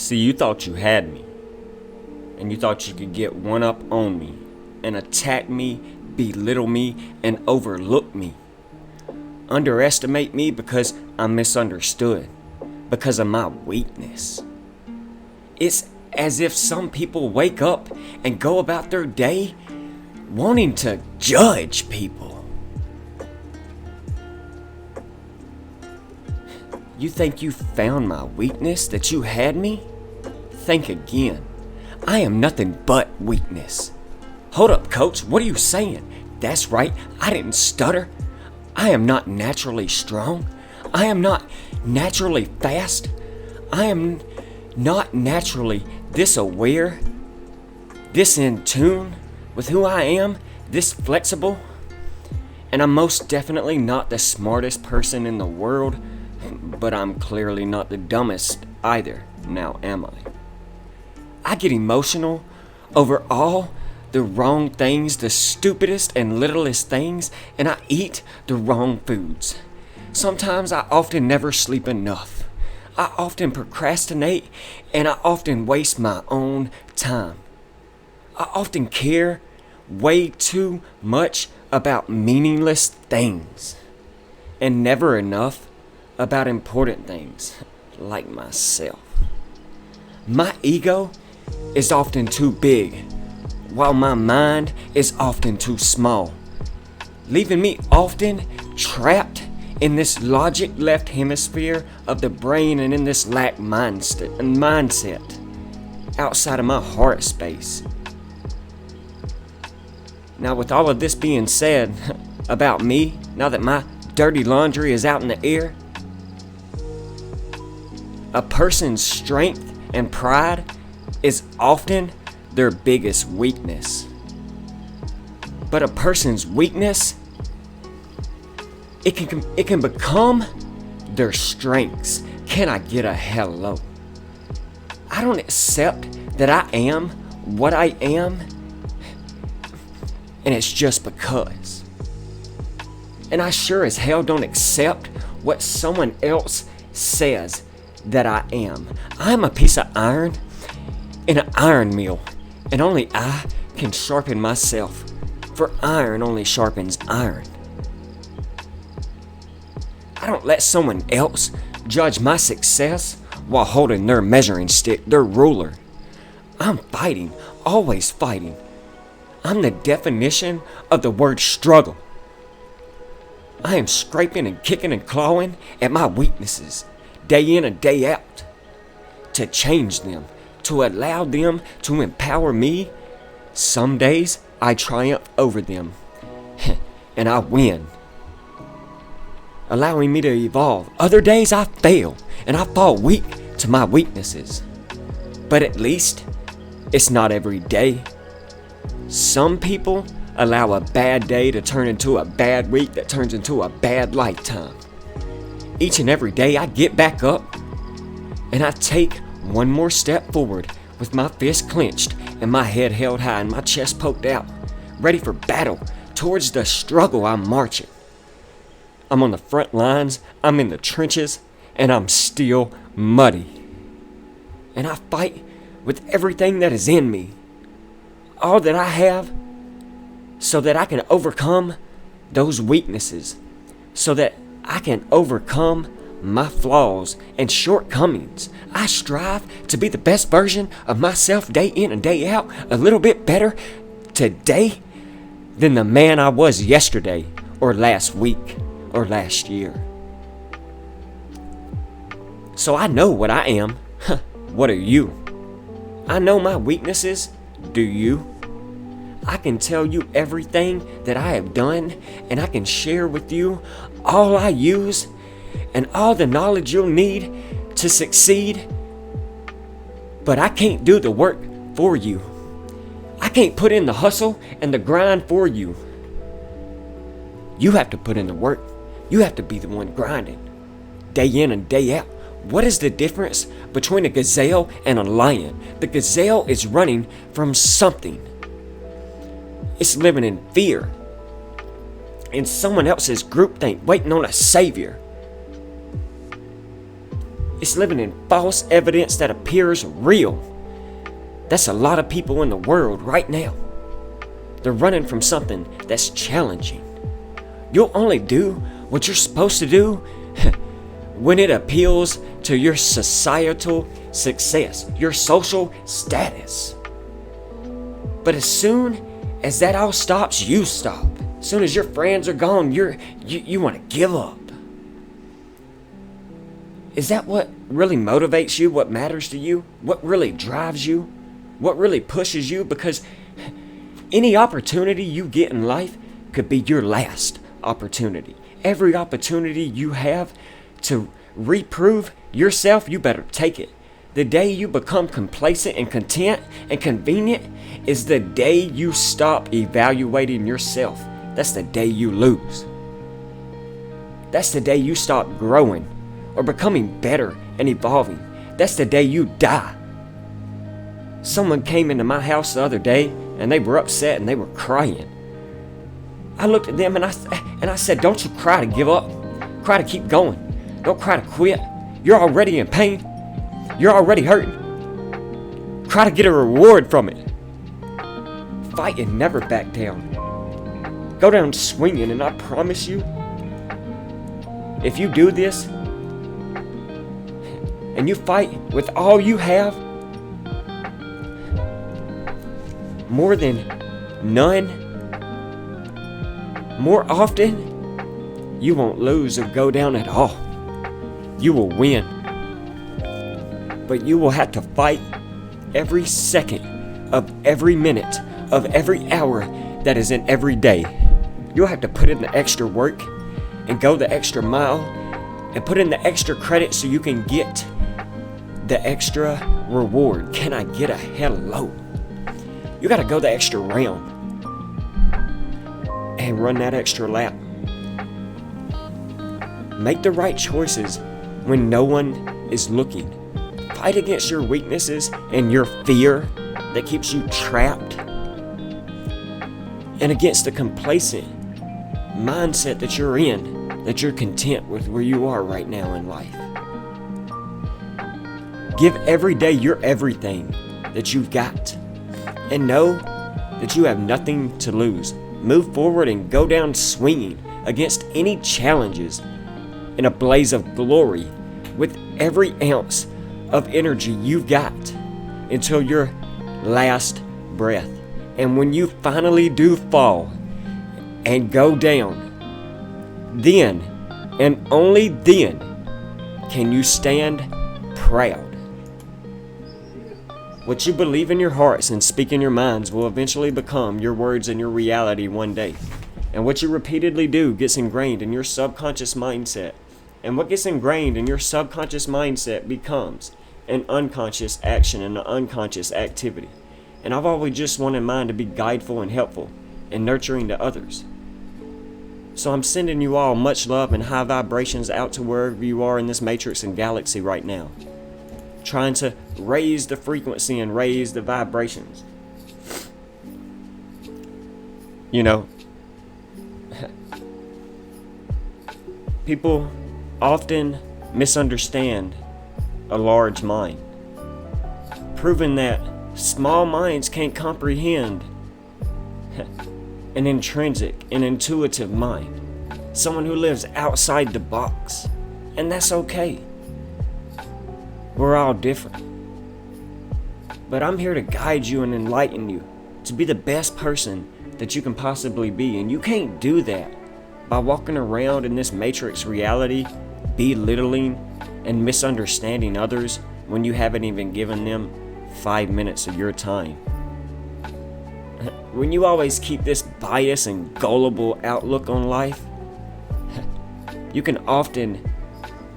See, you thought you had me, and you thought you could get one up on me, and attack me, belittle me, and overlook me. Underestimate me because I'm misunderstood, because of my weakness. It's as if some people wake up and go about their day wanting to judge people. You think you found my weakness, that you had me? Think again. I am nothing but weakness. Hold up, coach, what are you saying? That's right, I didn't stutter. I am not naturally strong. I am not naturally fast. I am not naturally this aware, this in tune with who I am, this flexible. And I'm most definitely not the smartest person in the world, but I'm clearly not the dumbest either, now am I? I get emotional over all the wrong things, the stupidest and littlest things, and I eat the wrong foods. Sometimes I often never sleep enough. I often procrastinate, and I often waste my own time. I often care way too much about meaningless things, and never enough about important things, like myself. My ego is often too big, while my mind is often too small, leaving me often trapped in this logic left hemisphere of the brain and in this lack mindset outside of my heart space. Now, with all of this being said about me, now that my dirty laundry is out in the air, a person's strength and pride is often their biggest weakness. But a person's weakness, it can become their strengths. Can I get a hello? I don't accept that I am what I am, and it's just because. And I sure as hell don't accept what someone else says that I am. I'm a piece of iron in an iron mill, and only I can sharpen myself, for iron only sharpens iron. I don't let someone else judge my success while holding their measuring stick, their ruler. I'm fighting, always fighting. I'm the definition of the word struggle. I am scraping and kicking and clawing at my weaknesses, day in and day out, to change them, to allow them to empower me. Some days I triumph over them, and I win, allowing me to evolve. Other days I fail, and I fall weak to my weaknesses. But at least it's not every day. Some people allow a bad day to turn into a bad week that turns into a bad lifetime. Each and every day I get back up, and I take one more step forward with my fist clenched and my head held high and my chest poked out, ready for battle. Towards the struggle I'm marching. I'm on the front lines, I'm in the trenches, and I'm still muddy. And I fight with everything that is in me, all that I have, so that I can overcome those weaknesses, so that I can overcome my flaws and shortcomings. I strive to be the best version of myself day in and day out, a little bit better today than the man I was yesterday, or last week, or last year. So I know what I am. What are you? I know my weaknesses. Do you? I can tell you everything that I have done, and I can share with you all I use and all the knowledge you'll need to succeed. But I can't do the work for you. I can't put in the hustle and the grind for you. You have to put in the work. You have to be the one grinding, day in and day out. What is the difference between a gazelle and a lion? The gazelle is running from something. It's living in fear, in someone else's groupthink, waiting on a savior. It's living in false evidence that appears real. That's a lot of people in the world right now. They're running from something that's challenging. You'll only do what you're supposed to do when it appeals to your societal success, your social status. But as soon as that all stops, you stop. As soon as your friends are gone, you want to give up. Is that what really motivates you? What matters to you? What really drives you? What really pushes you? Because any opportunity you get in life could be your last opportunity. Every opportunity you have to reprove yourself, you better take it. The day you become complacent and content and convenient is the day you stop evaluating yourself. That's the day you lose. That's the day you stop growing or becoming better and evolving. That's the day you die. Someone came into my house the other day and they were upset and they were crying. I looked at them and I said, don't you cry to give up. Cry to keep going. Don't cry to quit. You're already in pain. You're already hurting. Try to get a reward from it. Fight and never back down. Go down swinging, and I promise you, if you do this, and you fight with all you have, more than none, more often, you won't lose or go down at all. You will win. But you will have to fight every second of every minute of every hour that is in every day. You'll have to put in the extra work and go the extra mile and put in the extra credit so you can get the extra reward. Can I get a hello? You gotta go the extra round and run that extra lap. Make the right choices when no one is looking. Fight against your weaknesses and your fear that keeps you trapped, and against the complacent mindset that you're in, that you're content with where you are right now in life. Give every day your everything that you've got, and know that you have nothing to lose. Move forward and go down swinging against any challenges in a blaze of glory with every ounce of energy you've got until your last breath. And when you finally do fall and go down, then and only then can you stand proud. What you believe in your hearts and speak in your minds will eventually become your words and your reality one day. And what you repeatedly do gets ingrained in your subconscious mindset. And what gets ingrained in your subconscious mindset becomes an unconscious action and an unconscious activity. And I've always just wanted mine to be guideful and helpful and nurturing to others. So I'm sending you all much love and high vibrations out to wherever you are in this matrix and galaxy right now. Trying to raise the frequency and raise the vibrations. You know, people often misunderstand a large mind, proving that small minds can't comprehend an intrinsic and intuitive mind, someone who lives outside the box. And that's okay. We're all different. But I'm here to guide you and enlighten you to be the best person that you can possibly be. And you can't do that by walking around in this matrix reality, belittling and misunderstanding others when you haven't even given them 5 minutes of your time. When you always keep this biased and gullible outlook on life, you can often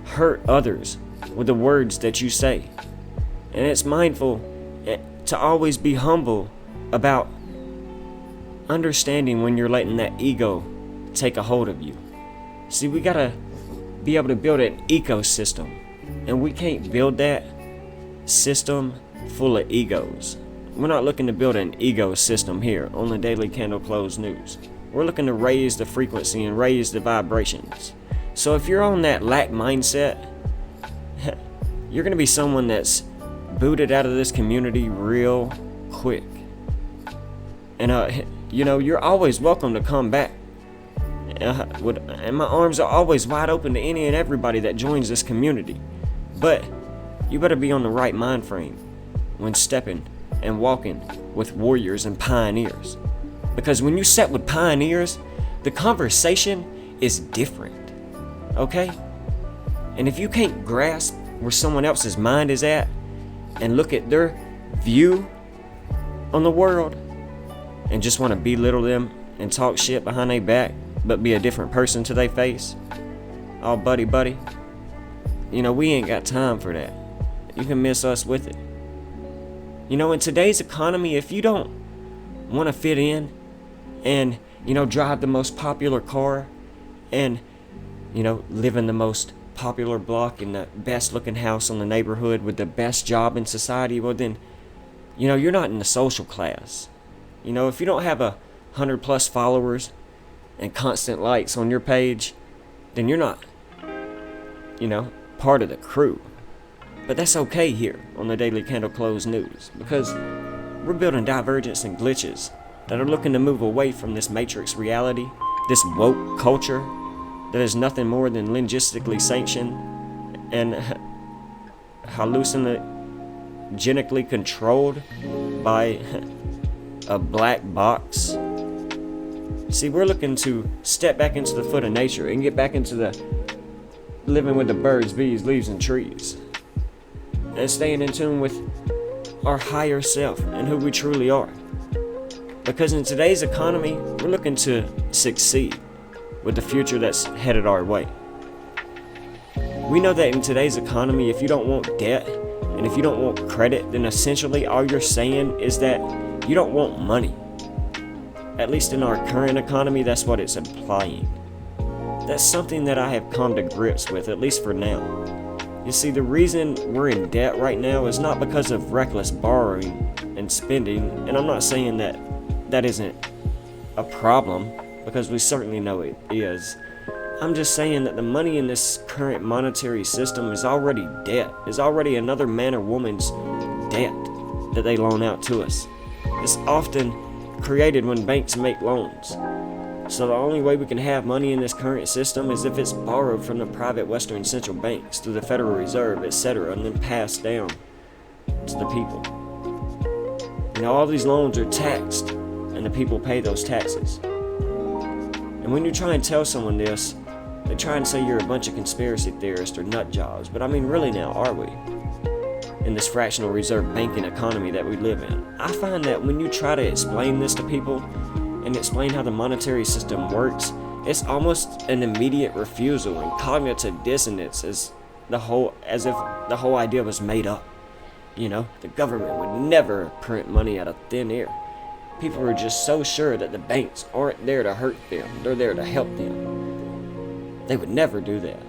hurt others with the words that you say. And it's mindful to always be humble about understanding when you're letting that ego take a hold of you. See, we gotta be able to build an ecosystem, and we can't build that system full of egos. We're not looking to build an ecosystem here on the Daily Candle Close News. We're looking to raise the frequency and raise the vibrations. So if you're on that lack mindset, you're going to be someone that's booted out of this community real quick. And, you're always welcome to come back. And my arms are always wide open to any and everybody that joins this community. But you better be on the right mind frame when stepping and walking with warriors and pioneers. Because when you set with pioneers, the conversation is different. Okay? And if you can't grasp where someone else's mind is at and look at their view on the world and just want to belittle them and talk shit behind their back, but be a different person to their face, oh, buddy, we ain't got time for that. You can miss us with it. In today's economy, if you don't want to fit in and, drive the most popular car and, live in the most popular block in the best looking house in the neighborhood with the best job in society, well then, you're not in the social class. If you don't have 100+ followers and constant likes on your page, then you're not, part of the crew. But that's okay here on the Daily Candle Close News, because we're building divergence and glitches that are looking to move away from this matrix reality, this woke culture that is nothing more than linguistically sanctioned and hallucinogenically controlled by a black box. See, we're looking to step back into the foot of nature and get back into the living with the birds, bees, leaves, and trees, and staying in tune with our higher self and who we truly are. Because in today's economy, we're looking to succeed with the future that's headed our way. We know that in today's economy, if you don't want debt and if you don't want credit, then essentially all you're saying is that you don't want money. At least in our current economy, that's what it's implying. That's something that I have come to grips with, at least for now. You see, the reason we're in debt right now is not because of reckless borrowing and spending, and I'm not saying that that isn't a problem, because we certainly know it is. I'm just saying that the money in this current monetary system is already debt, is already another man or woman's debt that they loan out to us. It's often created when banks make loans. So the only way we can have money in this current system is if it's borrowed from the private Western central banks through the Federal Reserve, etc., and then passed down to the people. All these loans are taxed, and the people pay those taxes. And when you try and tell someone this, they try and say you're a bunch of conspiracy theorists or nut jobs. But really now, are we? In this fractional reserve banking economy that we live in. I find that when you try to explain this to people and explain how the monetary system works, it's almost an immediate refusal and cognitive dissonance as if the whole idea was made up. The government would never print money out of thin air. People are just so sure that the banks aren't there to hurt them, they're there to help them. They would never do that.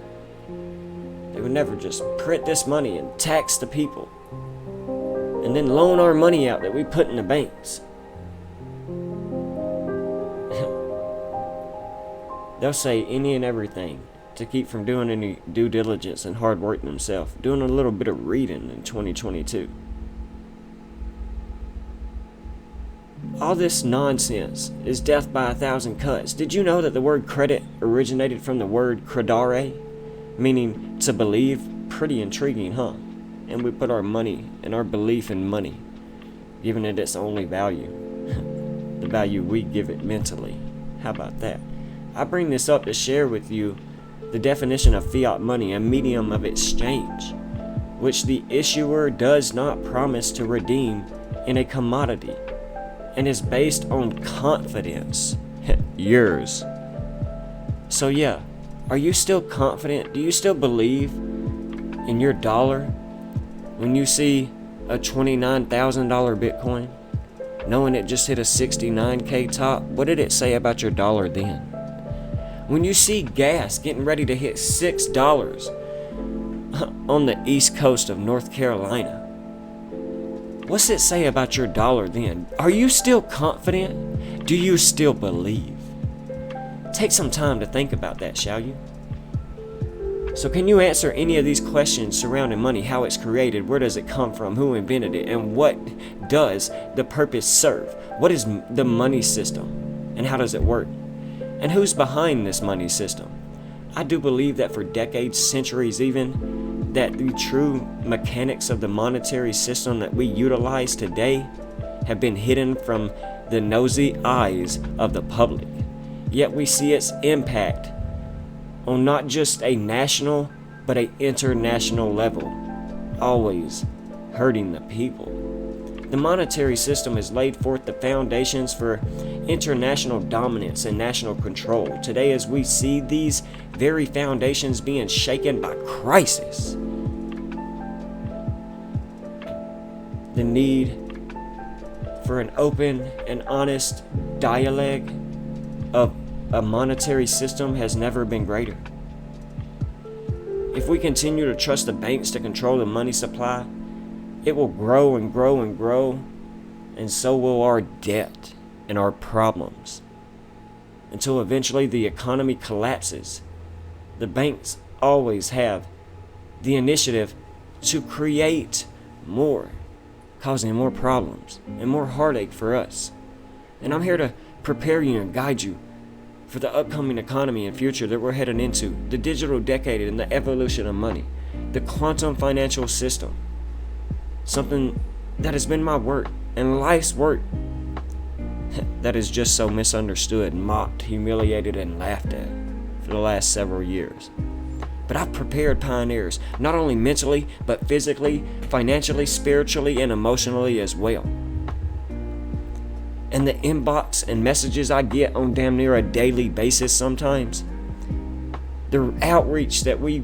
They would never just print this money and tax the people and then loan our money out that we put in the banks. They'll say any and everything to keep from doing any due diligence and hard work themselves, doing a little bit of reading in 2022. All this nonsense is death by 1,000 cuts. Did you know that the word credit originated from the word credare, meaning to believe? Pretty intriguing, huh? And we put our money and our belief in money, giving it its only value, the value we give it mentally. How about that? I bring this up to share with you the definition of fiat money, a medium of exchange, which the issuer does not promise to redeem in a commodity, and is based on confidence. Yours. So yeah, are you still confident? Do you still believe in your dollar when you see a $29,000 Bitcoin, knowing it just hit a 69K top? What did it say about your dollar then? When you see gas getting ready to hit $6 on the east coast of North Carolina, what's it say about your dollar then? Are you still confident? Do you still believe? Take some time to think about that, shall you? So can you answer any of these questions surrounding money? How it's created, where does it come from, who invented it, and what does the purpose serve? What is the money system, and how does it work? And who's behind this money system? I do believe that for decades, centuries even, that the true mechanics of the monetary system that we utilize today have been hidden from the nosy eyes of the public. Yet we see its impact on not just a national, but an international level, always hurting the people. The monetary system has laid forth the foundations for international dominance and national control. Today, as we see these very foundations being shaken by crisis, the need for an open and honest dialogue of a monetary system has never been greater. If we continue to trust the banks to control the money supply, it will grow and grow and grow, and so will our debt and our problems, until eventually the economy collapses. The banks always have the initiative to create more, causing more problems and more heartache for us. And I'm here to prepare you and guide you for the upcoming economy and future that we're heading into, the digital decade and the evolution of money, the quantum financial system, something that has been my work and life's work that is just so misunderstood, mocked, humiliated, and laughed at for the last several years. But I've prepared pioneers, not only mentally, but physically, financially, spiritually, and emotionally as well. And the inbox and messages I get on damn near a daily basis sometimes, the outreach that we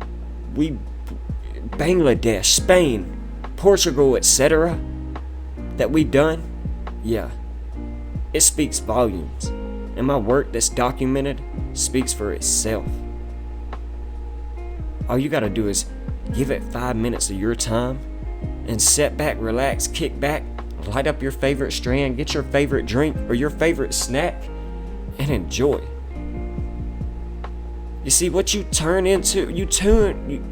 Bangladesh, Spain, Portugal, etc., that we done, yeah, it speaks volumes. And my work that's documented speaks for itself. All you gotta do is give it 5 minutes of your time and sit back, relax, kick back, light up your favorite strand, get your favorite drink or your favorite snack, and enjoy. You see, what you turn into, you turn into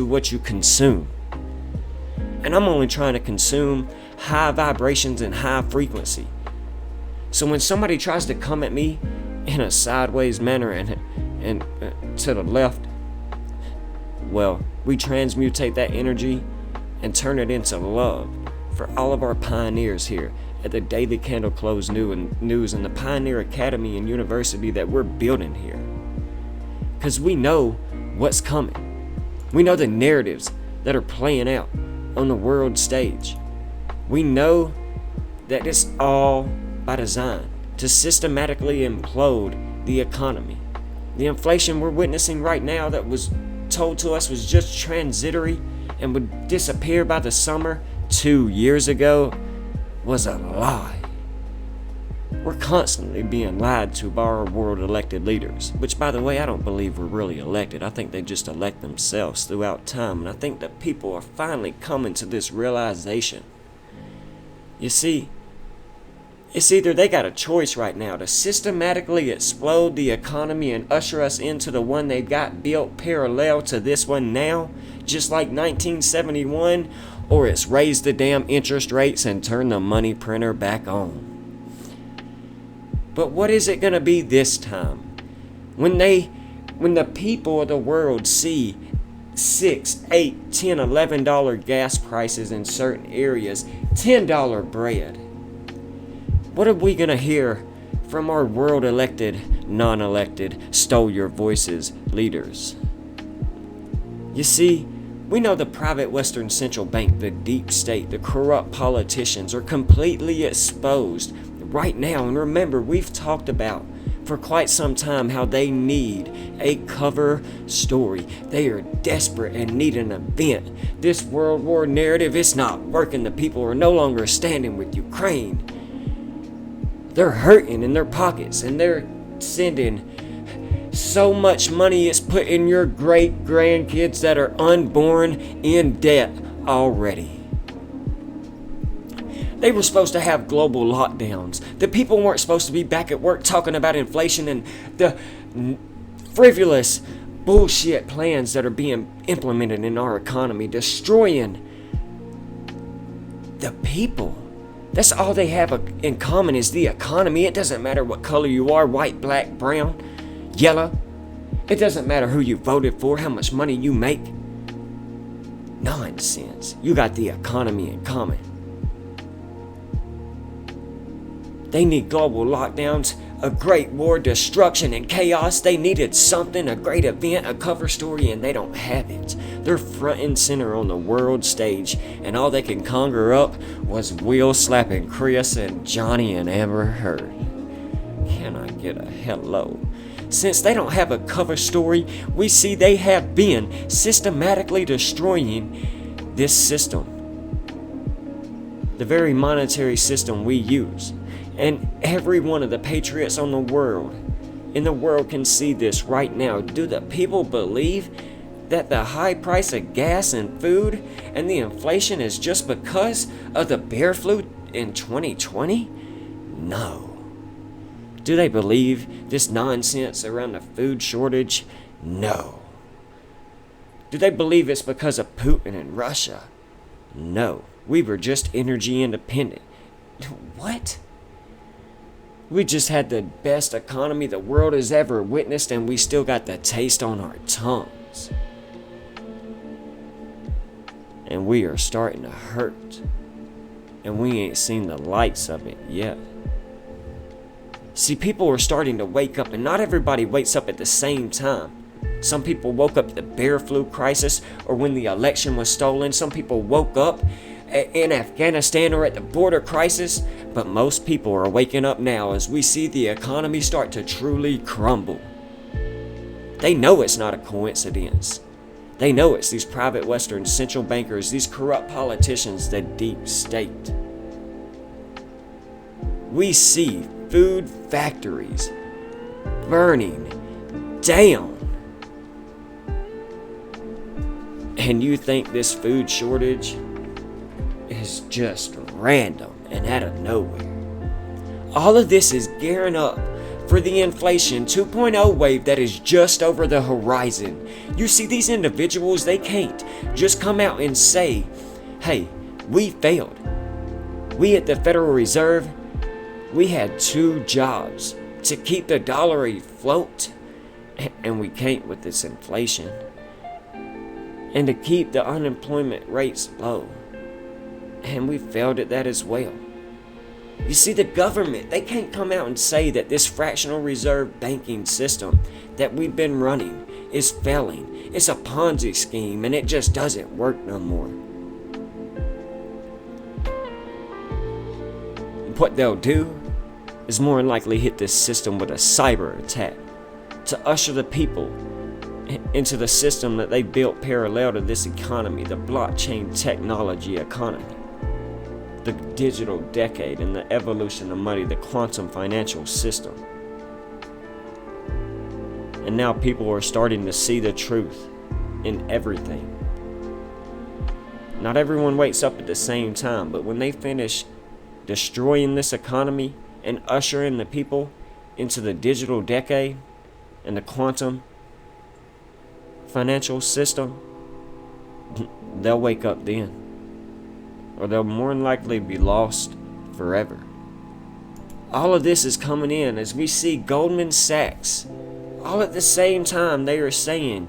what you consume. And I'm only trying to consume high vibrations and high frequency. So when somebody tries to come at me in a sideways manner and to the left, well, we transmutate that energy and turn it into love for all of our pioneers here at the Daily Candle Close News and the Pioneer Academy and University that we're building here. Because we know what's coming. We know the narratives that are playing out on the world stage. We know that it's all by design to systematically implode the economy. The inflation we're witnessing right now that was told to us was just transitory and would disappear by the summer 2 years ago was a lie. We're constantly being lied to by our world elected leaders, which, by the way, I don't believe were really elected. I think they just elect themselves throughout time, and I think that people are finally coming to this realization. You see, it's either they got a choice right now to systematically explode the economy and usher us into the one they got built parallel to this one now, just like 1971, or it's raise the damn interest rates and turn the money printer back on. But what is it gonna be this time? When the people of the world see $6, $8, $10, $11 gas prices in certain areas, $10 bread, what are we gonna hear from our world elected, non-elected, stole your voices leaders? You see, we know the private Western Central Bank, the deep state, the corrupt politicians are completely exposed right now. And remember, we've talked about for quite some time how they need a cover story. They are desperate and need an event. This World War narrative is not working. The people are no longer standing with Ukraine. They're hurting in their pockets and they're sending so much money it's putting your great grandkids that are unborn in debt already. They were supposed to have global lockdowns. The people weren't supposed to be back at work talking about inflation and the frivolous bullshit plans that are being implemented in our economy, destroying the people. That's all they have in common is the economy. It doesn't matter what color you are, white, black, brown, yellow. It doesn't matter who you voted for, how much money you make. Nonsense. You got the economy in common. They need global lockdowns, a great war, destruction, and chaos. They needed something, a great event, a cover story, and they don't have it. They're front and center on the world stage, and all they can conjure up was Will slapping Chris and Johnny and Amber Heard. Can I get a hello? Since they don't have a cover story, we see they have been systematically destroying this system. The very monetary system we use. And every one of the patriots in the world can see this right now. Do the people believe that the high price of gas and food and the inflation is just because of the bear flu in 2020? No. Do they believe this nonsense around the food shortage? No. Do they believe it's because of Putin and Russia? No. We were just energy independent. What? We just had the best economy the world has ever witnessed, and we still got the taste on our tongues. And we are starting to hurt. And we ain't seen the lights of it yet. See, people are starting to wake up, and not everybody wakes up at the same time. Some people woke up at the bear flu crisis, or when the election was stolen. Some people woke up in Afghanistan or at the border crisis, but most people are waking up now as we see the economy start to truly crumble. They know it's not a coincidence. They know it's these private Western central bankers, these corrupt politicians, the deep state. We see food factories burning down. And you think this food shortage is just random and out of nowhere? All of this is gearing up for the inflation 2.0 wave that is just over the horizon. You see, these individuals, they can't just come out and say, hey, we failed. We at the Federal Reserve, we had 2 jobs to keep the dollar afloat, and we can't with this inflation, and to keep the unemployment rates low. And we failed at that as well. You see, the government, they can't come out and say that this fractional reserve banking system that we've been running is failing. It's a Ponzi scheme and it just doesn't work no more. What they'll do is more than likely hit this system with a cyber attack to usher the people into the system that they built parallel to this economy, the blockchain technology economy, the digital decade, and the evolution of money, the quantum financial system. And now people are starting to see the truth in everything. Not everyone wakes up at the same time, but when they finish destroying this economy and ushering the people into the digital decade and the quantum financial system, they'll wake up then. Or they'll more than likely be lost forever. All of this is coming in as we see Goldman Sachs, all at the same time they are saying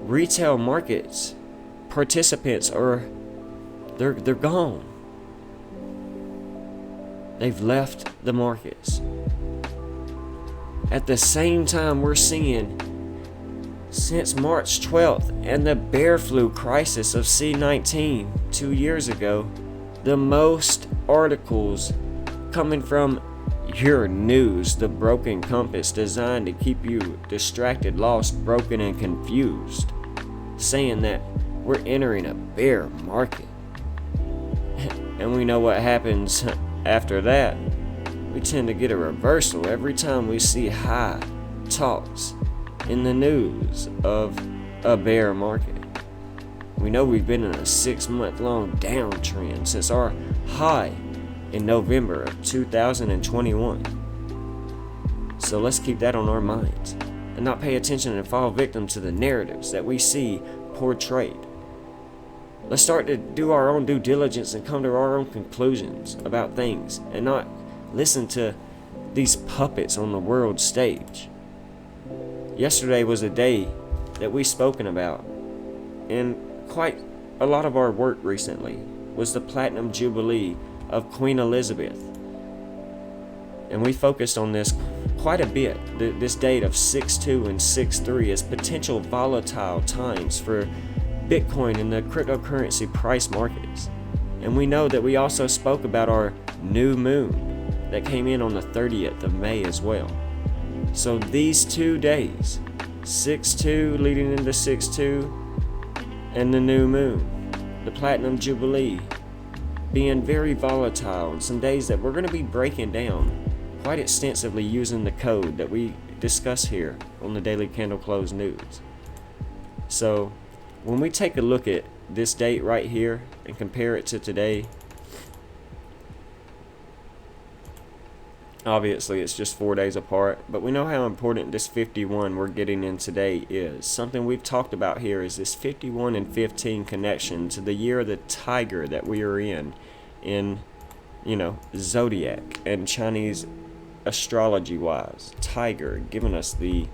retail markets participants are they're gone. They've left the markets. At the same time, we're seeing since March 12th and the bear flu crisis of C-19 2 years ago, the most articles coming from your news, the broken compass designed to keep you distracted, lost, broken, and confused, saying that we're entering a bear market. And we know what happens after that. We tend to get a reversal every time we see high talks in the news of a bear market. We know we've been in a 6-month long downtrend since our high in November of 2021. So let's keep that on our minds and not pay attention and fall victim to the narratives that we see portrayed. Let's start to do our own due diligence and come to our own conclusions about things and not listen to these puppets on the world stage. Yesterday was a day that we've spoken about in quite a lot of our work recently, was the Platinum Jubilee of Queen Elizabeth. And we focused on this quite a bit, this date of 6-2 and 6-3 as potential volatile times for Bitcoin and the cryptocurrency price markets. And we know that we also spoke about our new moon that came in on the 30th of May as well. So these 2 days, 6-2 leading into 6-2, and the new moon, the Platinum Jubilee, being very volatile, and some days that we're going to be breaking down quite extensively using the code that we discuss here on the Daily Candle Close News. So when we take a look at this date right here and compare it to today, obviously it's just 4 days apart, but we know how important this 51 we're getting in today is. Something we've talked about here is this 51 and 15 connection to the year of the tiger that we are in, zodiac and Chinese astrology wise, tiger giving us the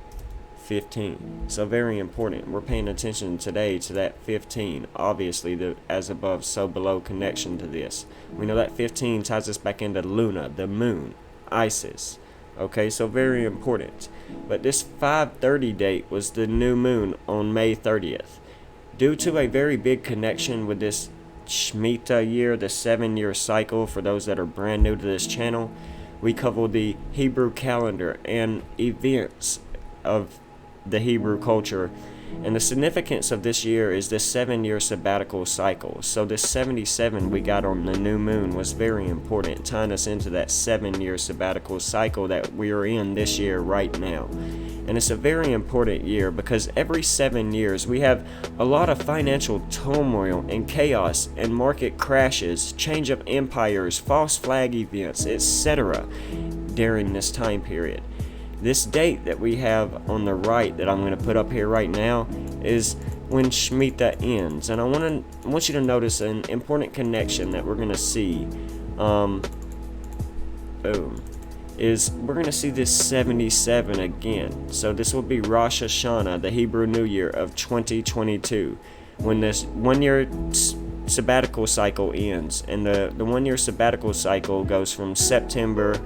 15. So very important. We're paying attention today to that 15. Obviously the as above so below connection to this. We know that 15 ties us back into Luna, the moon, Isis. Okay, so very important. But this 5:30 date was the new moon on May 30th. Due to a very big connection with this Shemitah year, the 7-year cycle, for those that are brand new to this channel, we cover the Hebrew calendar and events of the Hebrew culture. And the significance of this year is this 7-year sabbatical cycle. So this 77 we got on the new moon was very important, tying us into that 7-year sabbatical cycle that we are in this year right now. And it's a very important year because every 7 years we have a lot of financial turmoil and chaos and market crashes, change of empires, false flag events, etc. during this time period. This date that we have on the right that I'm going to put up here right now is when Shemitah ends. And I want you to notice an important connection that we're going to see. Is we're going to see this 77 again. So this will be Rosh Hashanah, the Hebrew New Year of 2022, when this 1-year sabbatical cycle ends. And the 1-year sabbatical cycle goes from September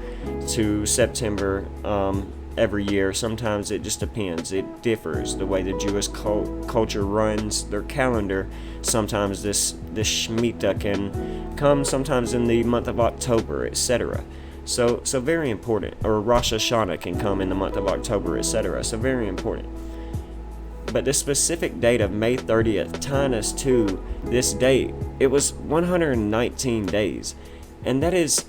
to September every year. Sometimes it just depends. It differs the way the Jewish culture runs their calendar. Sometimes this Shemitah can come sometimes in the month of October, etc. So very important. Or Rosh Hashanah can come in the month of October, etc. So very important. But the specific date of May 30th, tying us to this date, it was 119 days. And that is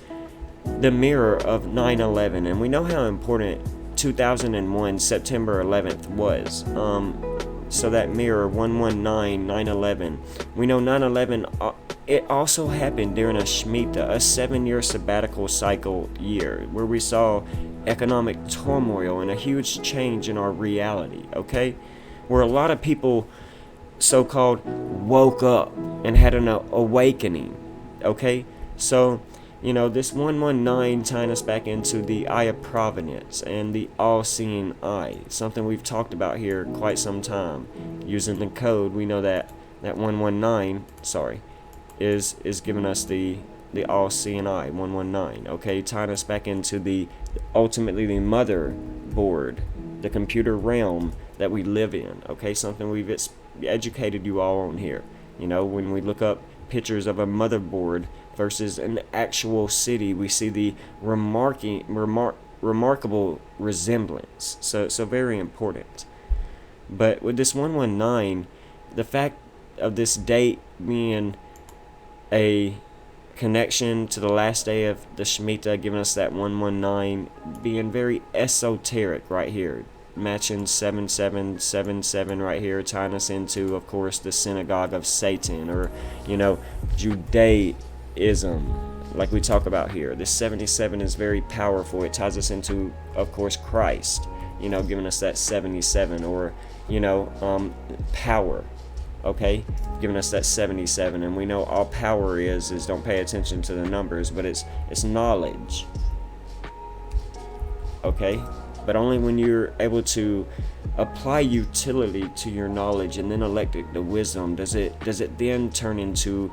the mirror of 9/11. And we know how important 2001 September 11th was. So that mirror 119, 9/11. We know 9/11, it also happened during a Shemitah, a 7-year sabbatical cycle year, where we saw economic turmoil and a huge change in our reality, okay? Where a lot of people so-called woke up and had an awakening, okay? So, this 119 tying us back into the eye of providence and the all-seeing eye, something we've talked about here quite some time. Using the code, we know that 119, is giving us the all-seeing eye, 119, okay? Tying us back into ultimately the motherboard, the computer realm that we live in, okay? Something we've educated you all on here. When we look up pictures of a motherboard versus an actual city, we see the remarkable resemblance. So very important. But with this 119, the fact of this date being a connection to the last day of the Shemitah, giving us that 119, being very esoteric right here. matching 7777 right here, tying us into, of course, the synagogue of Satan, or Judaism, like we talk about here. This 77 is very powerful. It ties us into, of course, Christ, giving us that 77, or power, okay, giving us that 77. And we know all power is don't pay attention to the numbers, but it's knowledge, okay? But only when you're able to apply utility to your knowledge and then elect it to wisdom does it then turn into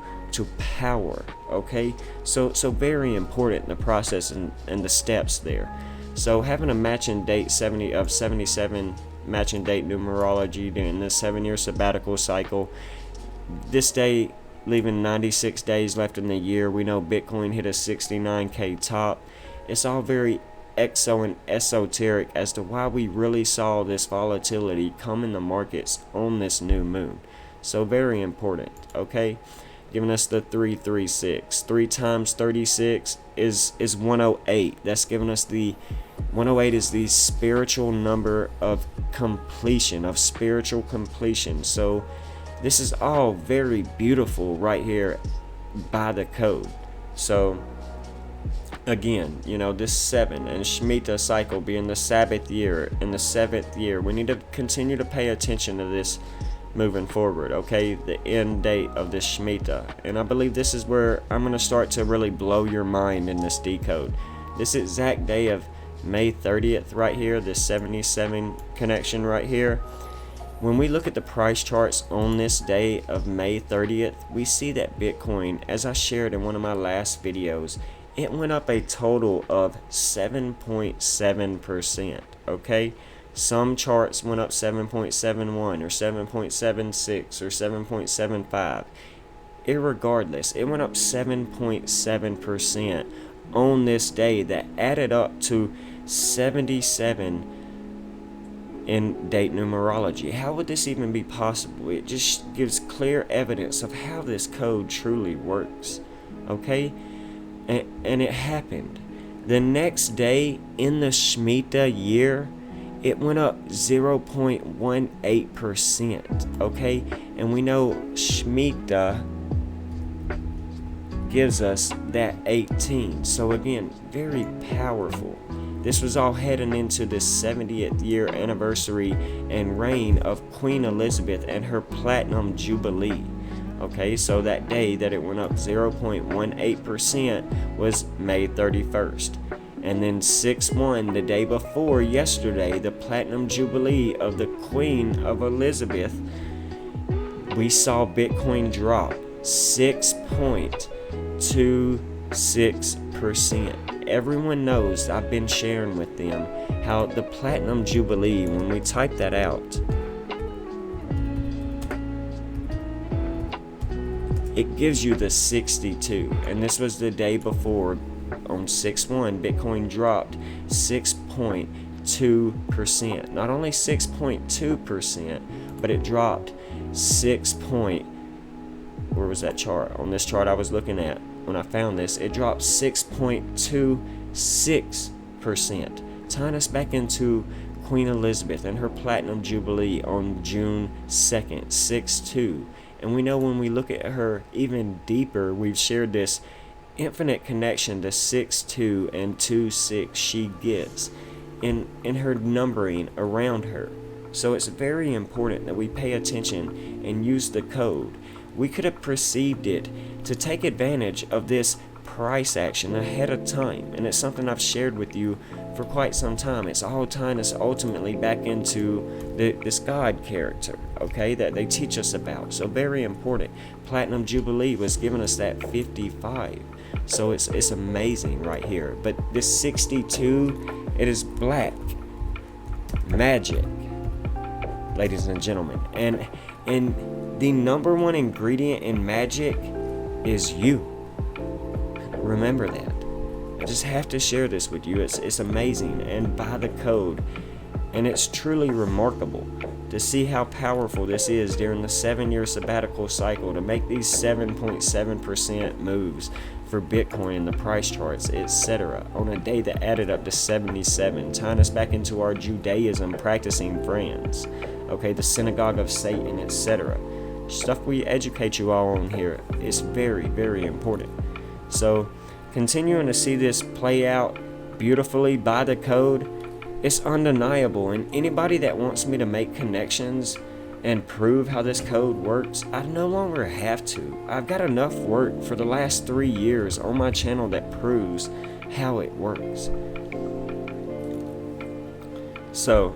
power, okay? So very important, the process and the steps there. So having a matching date 77 matching date numerology during this 7-year sabbatical cycle, this day leaving 96 days left in the year. We know Bitcoin hit a 69K top. It's all very exo and esoteric as to why we really saw this volatility come in the markets on this new moon. So very important, okay? Giving us the 336. 3 times 36 is 108. That's giving us the 108 is the spiritual number of completion, of spiritual completion. So this is all very beautiful right here by the code. So again, this 7 and Shemitah cycle being the Sabbath year and the 7th year, we need to continue to pay attention to this moving forward, okay? The end date of this Shemitah. And I believe this is where I'm going to start to really blow your mind in this decode. This exact day of May 30th right here, this 77 connection right here. When we look at the price charts on this day of May 30th, we see that Bitcoin, as I shared in one of my last videos, it went up a total of 7.7%, okay? Some charts went up 7.71 or 7.76 or 7.75. Irregardless, it went up 7.7% on this day. That added up to 77 in date numerology. How would this even be possible? It just gives clear evidence of how this code truly works, okay? And it happened. The next day in the Shemitah year, it went up 0.18%, okay? And we know Shemitah gives us that 18. So again, very powerful. This was all heading into the 70th year anniversary and reign of Queen Elizabeth and her Platinum Jubilee. Okay, so that day that it went up 0.18% was May 31st. And then 6/1, the day before yesterday, the Platinum Jubilee of the Queen of Elizabeth, we saw Bitcoin drop 6.26%. Everyone knows, I've been sharing with them, how the Platinum Jubilee, when we type that out, it gives you the 62. And this was the day before. On 6/1, Bitcoin dropped 6.2%. Not only 6.2%, but it dropped where was that chart? On this chart I was looking at when I found this, it dropped 6.26%, tying us back into Queen Elizabeth and her Platinum Jubilee on June 2nd, 6/2. And we know when we look at her even deeper, we've shared this infinite connection to 6/2 and 2/6 she gets in her numbering around her. So it's very important that we pay attention and use the code. We could have perceived it to take advantage of this price action ahead of time, and it's something I've shared with you for quite some time. It's all tying us ultimately back into this God character, okay, that they teach us about. So very important. Platinum Jubilee was giving us that 55. So it's amazing right here. But this 62, it is black magic, ladies and gentlemen. And the number one ingredient in magic is you. Remember that. I just have to share this with you. It's amazing, and by the code. And it's truly remarkable. to see how powerful this is during the 7-year sabbatical cycle to make these 7.7% moves for Bitcoin in the price charts, etc., on a day that added up to 77, tying us back into our Judaism practicing friends, okay, the synagogue of Satan, etc. Stuff we educate you all on here is very, very important. So, continuing to see this play out beautifully by the code, it's undeniable, and anybody that wants me to make connections and prove how this code works, I no longer have to. I've got enough work for the last 3 years on my channel that proves how it works. So,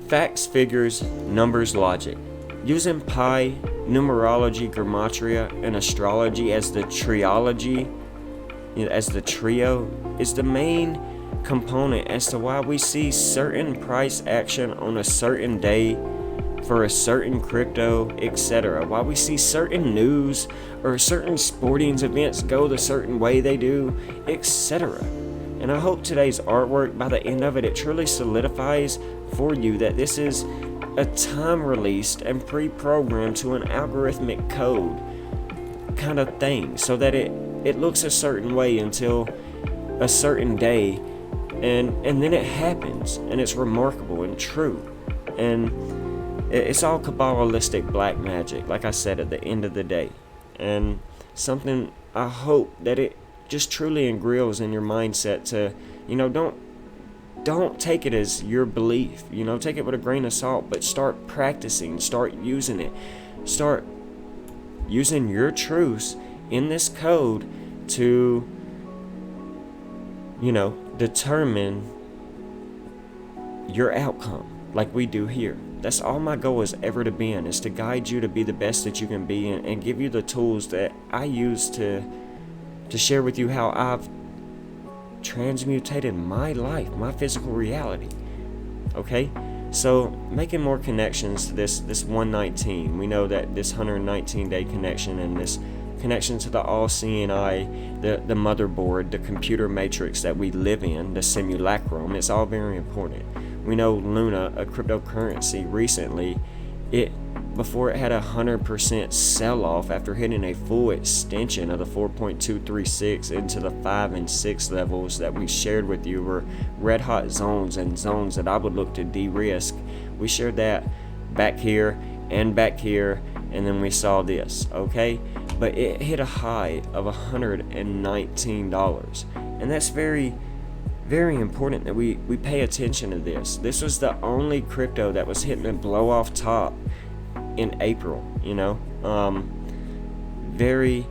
facts, figures, numbers, logic. Using pi, numerology, gematria, and astrology as the triology, as the trio, is the main component as to why we see certain price action on a certain day for a certain crypto, etc. Why we see certain news or certain sporting events go the certain way they do, etc. And I hope today's artwork, by the end of it, it truly solidifies for you that this is a time-released and pre-programmed to an algorithmic code kind of thing, so that it looks a certain way until a certain day, and then it happens, and it's remarkable and true, and it's all Kabbalistic black magic, like I said, at the end of the day, and something I hope that it just truly ingrills in your mindset to, don't take it as your belief, take it with a grain of salt, but start practicing, start using it, start using your truths in this code to, determine your outcome like we do here. That's all my goal has ever to be in, is to guide you to be the best that you can be, and give you the tools that I use to share with you how I've transmutated my life, my physical reality. Okay? So, making more connections to this 119. We know that this 119-day connection and this connection to the all-seeing eye, the motherboard, the computer matrix that we live in, the simulacrum, it's all very important. We know Luna, a cryptocurrency, recently, before it had 100% sell-off after hitting a full extension of the 4.236 into the 5 and 6 levels that we shared with you, were red hot zones and zones that I would look to de-risk. We shared that back here, and then we saw this, okay? But it hit a high of $119, and that's very, very important that we pay attention to this. This was the only crypto that was hitting a blow off top in April, very,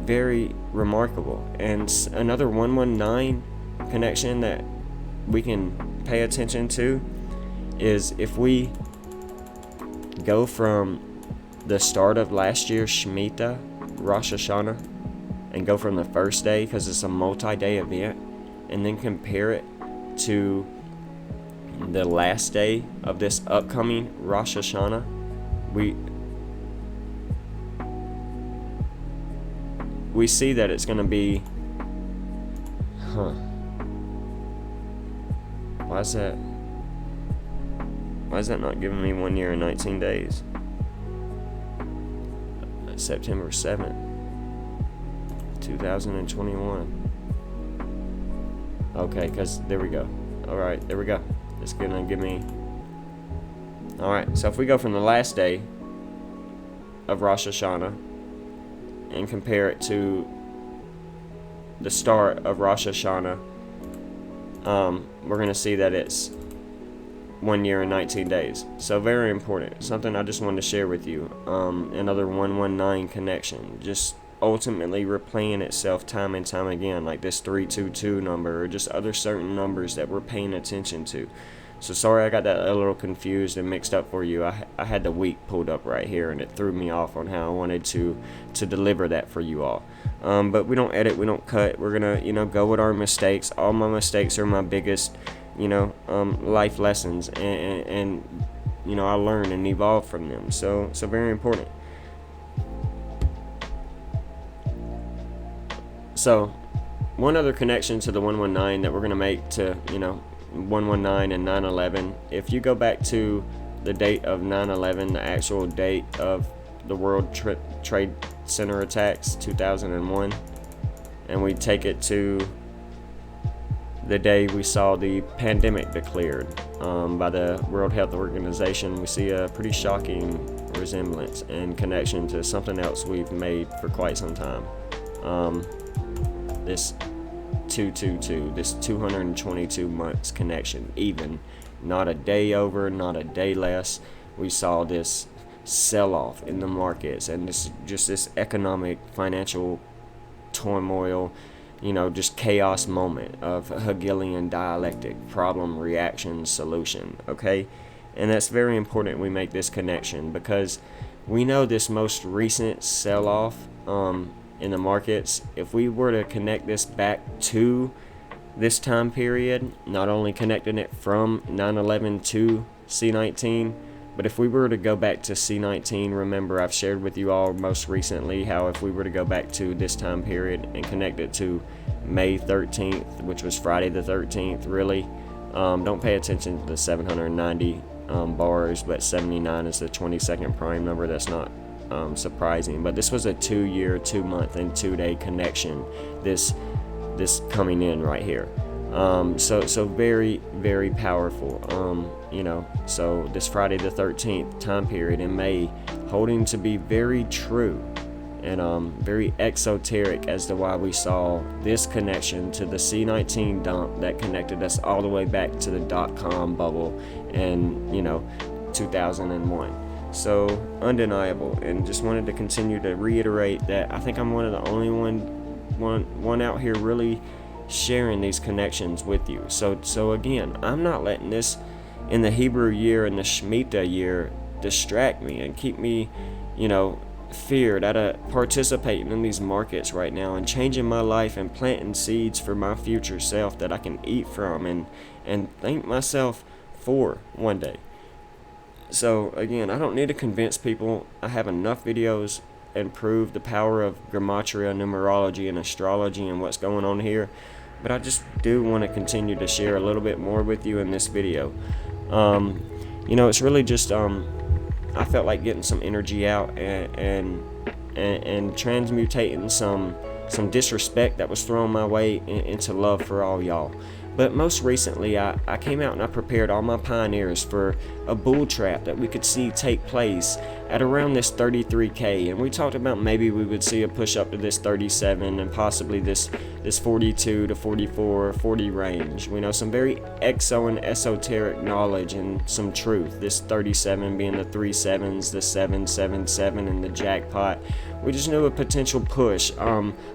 very remarkable. And another 119 connection that we can pay attention to is if we go from the start of last year's Shemitah, Rosh Hashanah, and go from the first day, because it's a multi-day event, and then compare it to the last day of this upcoming Rosh Hashanah, we see that it's going to be, why is that not giving me 1 year and 19 days? September 7th, 2021. Okay, because there we go. Alright, there we go. It's gonna give me. Alright, so if we go from the last day of Rosh Hashanah and compare it to the start of Rosh Hashanah, we're gonna see that it's 1 year and 19 days. So very important. Something I just wanted to share with you. Another 119 connection. Just ultimately replaying itself time and time again, like this 322 number, or just other certain numbers that we're paying attention to. So sorry I got that a little confused and mixed up for you. I had the week pulled up right here, and it threw me off on how I wanted to deliver that for you all. But we don't edit, we don't cut. We're gonna go with our mistakes. All my mistakes are my biggest life lessons, and I learn and evolve from them. So very important. So one other connection to the 119 that we're going to make to 119 and 9/11. If you go back to the date of 9/11, the actual date of the World Trade Center attacks, 2001, and we take it to the day we saw the pandemic declared by the World Health Organization, we see a pretty shocking resemblance and connection to something else we've made for quite some time. This 222, this 222 months connection, even not a day over, not a day less. We saw this sell-off in the markets and this economic, financial turmoil, just chaos moment of Hegelian dialectic, problem, reaction, solution, okay? And that's very important we make this connection, because we know this most recent sell-off in the markets, if we were to connect this back to this time period, not only connecting it from 9/11 to C19, but if we were to go back to C19, remember I've shared with you all most recently how if we were to go back to this time period and connect it to May 13th, which was Friday the 13th, really, don't pay attention to the 790 bars, but 79 is the 22nd prime number. That's not surprising, but this was a 2-year, 2-month, and 2-day connection. This coming in right here. So very, very powerful. So this Friday the 13th time period in May, holding to be very true and very exoteric as to why we saw this connection to the C19 dump that connected us all the way back to the .com bubble and 2001. So undeniable, and just wanted to continue to reiterate that I think I'm one of the only one out here really sharing these connections with you. So again, I'm not letting this in the Hebrew year and the Shemitah year distract me and keep me, feared out of participating in these markets right now and changing my life and planting seeds for my future self that I can eat from and thank myself for one day. So again, I don't need to convince people. I have enough videos and prove the power of gematria, numerology, and astrology and what's going on here. But I just do want to continue to share a little bit more with you in this video. It's really just I felt like getting some energy out and transmutating some disrespect that was thrown my way into love for all y'all. But most recently, I came out and I prepared all my pioneers for a bull trap that we could see take place at around this 33K. And we talked about maybe we would see a push up to this 37 and possibly this 42 to 44 or 40 range. We know some very exo and esoteric knowledge and some truth. This 37 being the 3 sevens, the 777, and the jackpot. We just knew a potential push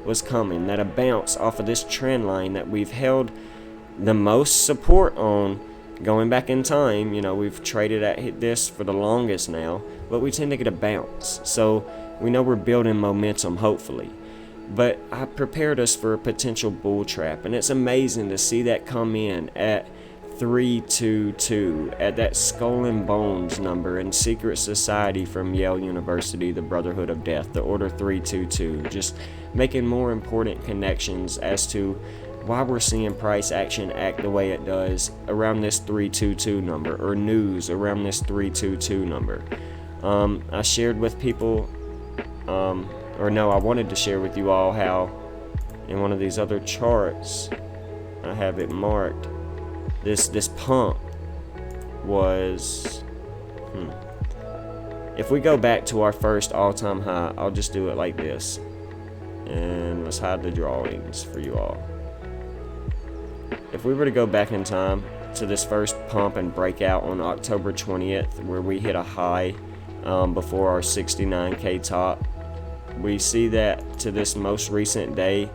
was coming, that a bounce off of this trend line that we've held the most support on going back in time. We've traded at this for the longest now, but we tend to get a bounce. So we know we're building momentum, hopefully. But I prepared us for a potential bull trap, and it's amazing to see that come in at 322, at that skull and bones number in secret society from Yale University, the Brotherhood of Death, the Order 322, just making more important connections as to why we're seeing price action act the way it does around this 322 number, or news around this 322 number. I shared with people, I wanted to share with you all how in one of these other charts, I have it marked, this pump was, if we go back to our first all-time high, I'll just do it like this, and let's hide the drawings for you all. If we were to go back in time to this first pump and breakout on October 20th, where we hit a high before our 69K top, we see that to this most recent day,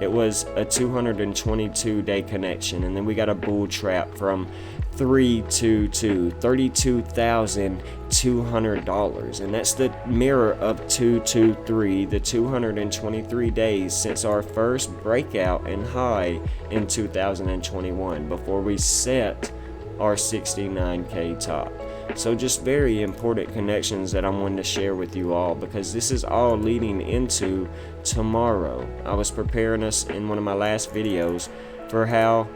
it was a 222-day connection, and then we got a bull trap from 322, $32,200, and that's the mirror of 223, the 223 days since our first breakout and high in 2021 before we set our 69K top. So just very important connections that I wanted to share with you all, because this is all leading into tomorrow. I was preparing us in one of my last videos for how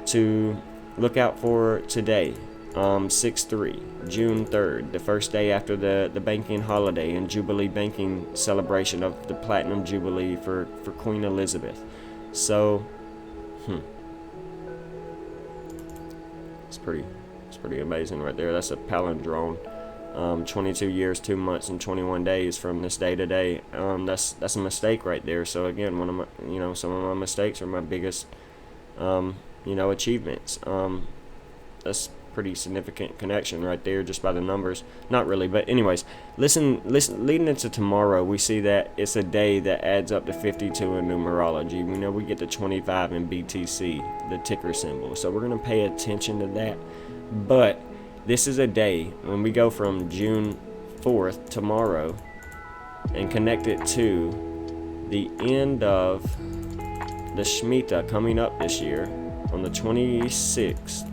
to look out for today, 6/3, June 3rd, the first day after the banking holiday and Jubilee banking celebration of the Platinum Jubilee for Queen Elizabeth. So, it's pretty amazing right there. That's a palindrome. 22 years, 2 months, and 21 days from this day to day. That's a mistake right there. So again, one of my, some of my mistakes are my biggest, achievements. That's pretty significant connection right there, just by the numbers. Not really, but anyways, listen. Leading into tomorrow, we see that it's a day that adds up to 52 in numerology. We know we get to 25 in BTC, the ticker symbol. So we're gonna pay attention to that. But this is a day when we go from June 4th, tomorrow, and connect it to the end of the Shemitah coming up this year on the 26th.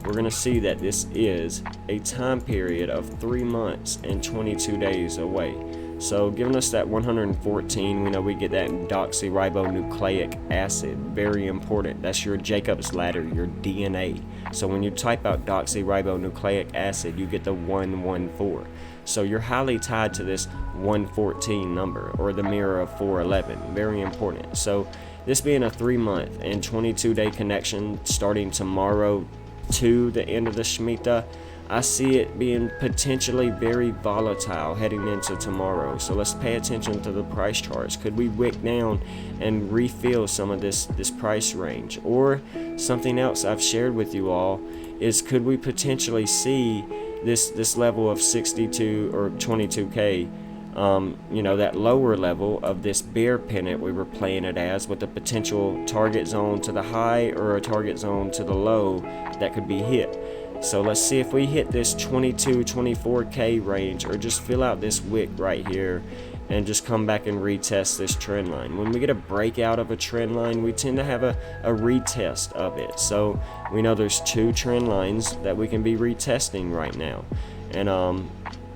We're going to see that this is a time period of 3 months and 22 days away. So giving us that 114, we know we get that deoxyribonucleic acid, very important. That's your Jacob's ladder, your DNA. So when you type out deoxyribonucleic acid, you get the 114. So you're highly tied to this 114 number, or the mirror of 411, very important. So this being a 3 month and 22 day connection starting tomorrow to the end of the Shemitah, I see it being potentially very volatile heading into tomorrow. So let's pay attention to the price charts. Could we wick down and refill some of this price range? Or something else I've shared with you all is, could we potentially see this level of 62 or 22K, that lower level of this bear pennant we were playing it as, with a potential target zone to the high or a target zone to the low that could be hit. So let's see if we hit this 22, 24K range, or just fill out this wick right here and just come back and retest this trend line. When we get a breakout of a trend line, we tend to have a retest of it. So we know there's 2 trend lines that we can be retesting right now. And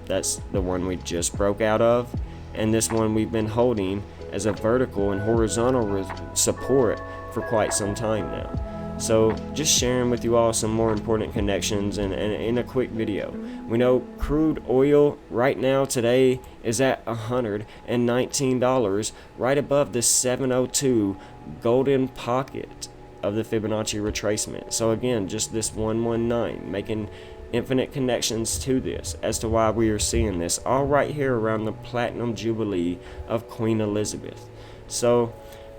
that's the one we just broke out of, and this one we've been holding as a vertical and horizontal support for quite some time now. So just sharing with you all some more important connections and in a quick video. We know crude oil right now today is at $119, right above the 702 golden pocket of the Fibonacci retracement. So again, just this 119 making infinite connections to this as to why we are seeing this all right here around the Platinum Jubilee of Queen Elizabeth. So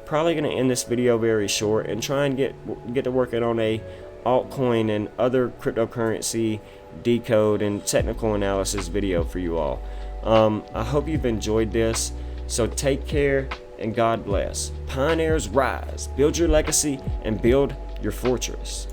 probably going to end this video very short and try and get to working on a altcoin and other cryptocurrency decode and technical analysis video for you all. I hope you've enjoyed this. So take care and God bless. Pioneers rise, build your legacy and build your fortress.